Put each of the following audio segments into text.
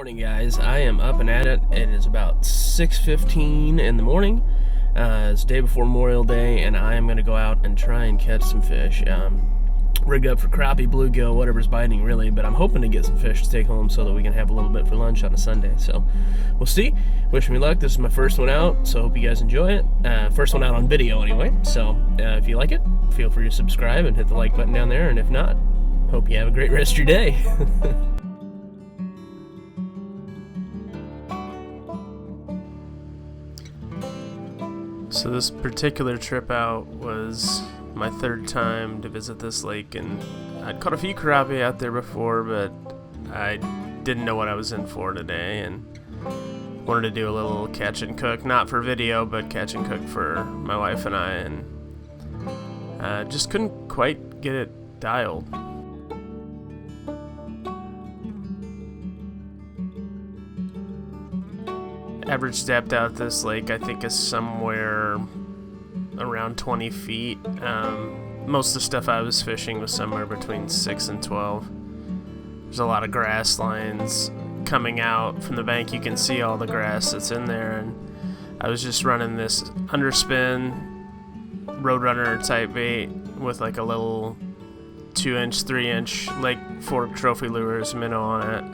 Morning, guys. I am up and at it. It is about 6:15 in the morning. It's the day before Memorial Day, and I am going to go out and try and catch some fish. Rigged up for crappie, bluegill, whatever's biting, really, but I'm hoping to get some fish to take home so that we can have a little bit for lunch on a Sunday. So we'll see. Wish me luck. This is my first one out, so hope you guys enjoy it. First one out on video, anyway. So if you like it, feel free to subscribe and hit the like button down there, and if not, hope you have a great rest of your day. So this particular trip out was my third time to visit this lake, and I'd caught a few crappie out there before, but I didn't know what I was in for today, and wanted to do a little catch and cook, not for video, but catch and cook for my wife and I, and just couldn't quite get it dialed. Average depth out this lake, I think, is somewhere around 20 feet. Most of the stuff I was fishing was somewhere between 6 and 12. There's a lot of grass lines coming out from the bank. You can see all the grass that's in there, and I was just running this underspin Roadrunner type bait with like a little 2-inch, 3-inch Lake Fork trophy lures minnow on it.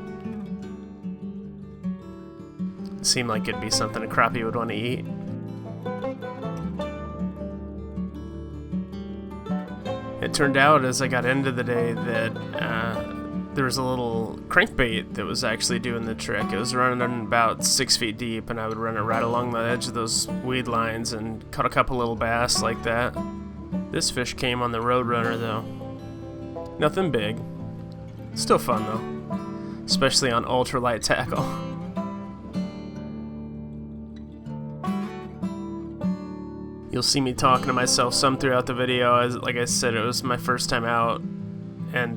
Seemed like it'd be something a crappie would want to eat. It turned out as I got into the day that there was a little crankbait that was actually doing the trick. It was running about 6 feet deep, and I would run it right along the edge of those weed lines and caught a couple little bass like that. This fish came on the Roadrunner though. Nothing big. Still fun though, especially on ultralight tackle. You'll see me talking to myself some throughout the video. Like I said, it was my first time out, and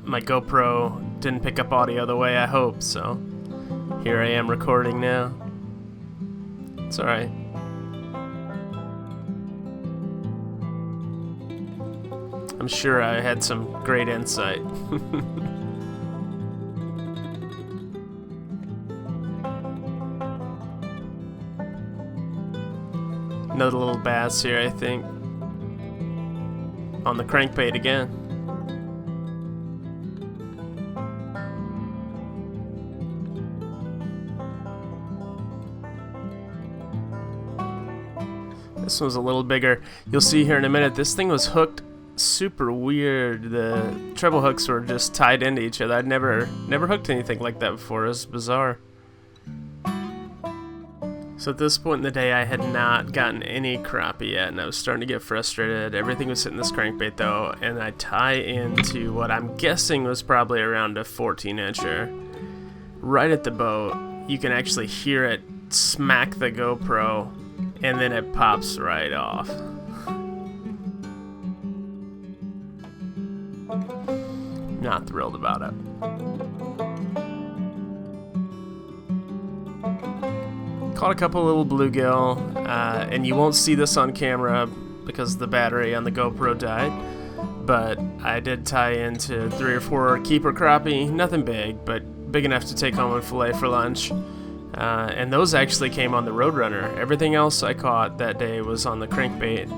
my GoPro didn't pick up audio the way I hoped, so here I am recording now. It's alright. I'm sure I had some great insight. Another little bass here, I think. On the crankbait again. This one's a little bigger. You'll see here in a minute, this thing was hooked super weird. The treble hooks were just tied into each other. I'd never hooked anything like that before. It was bizarre. So at this point in the day, I had not gotten any crappie yet, and I was starting to get frustrated. Everything was hitting this crankbait though, and I tie into what I'm guessing was probably around a 14-incher. Right at the boat, you can actually hear it smack the GoPro, and then it pops right off. Not thrilled about it. Caught a couple little bluegill, and you won't see this on camera because the battery on the GoPro died, but I did tie into 3 or 4 keeper crappie, nothing big, but big enough to take home and fillet for lunch, and those actually came on the Roadrunner. Everything else I caught that day was on the crankbait.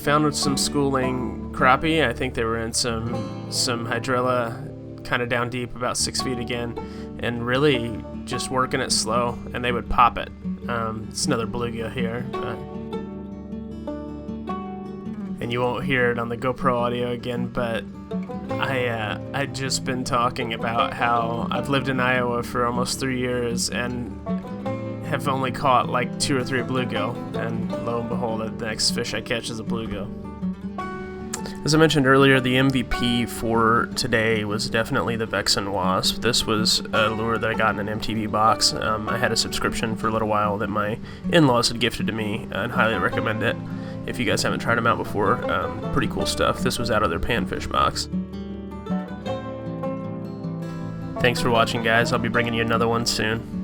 Found some schooling crappie. I think they were in some hydrilla, kind of down deep, about 6 feet again, and really just working it slow, and they would pop it. It's another bluegill here, and you won't hear it on the GoPro audio again, but I'd just been talking about how I've lived in Iowa for almost 3 years and have only caught like 2 or 3 bluegill, and lo and behold, the next fish I catch is a bluegill. As I mentioned earlier, the MVP for today was definitely the Vexen Wasp. This was a lure that I got in an MTV box. I had a subscription for a little while that my in-laws had gifted to me, and highly recommend it. If you guys haven't tried them out before, pretty cool stuff. This was out of their panfish box. Thanks for watching, guys. I'll be bringing you another one soon.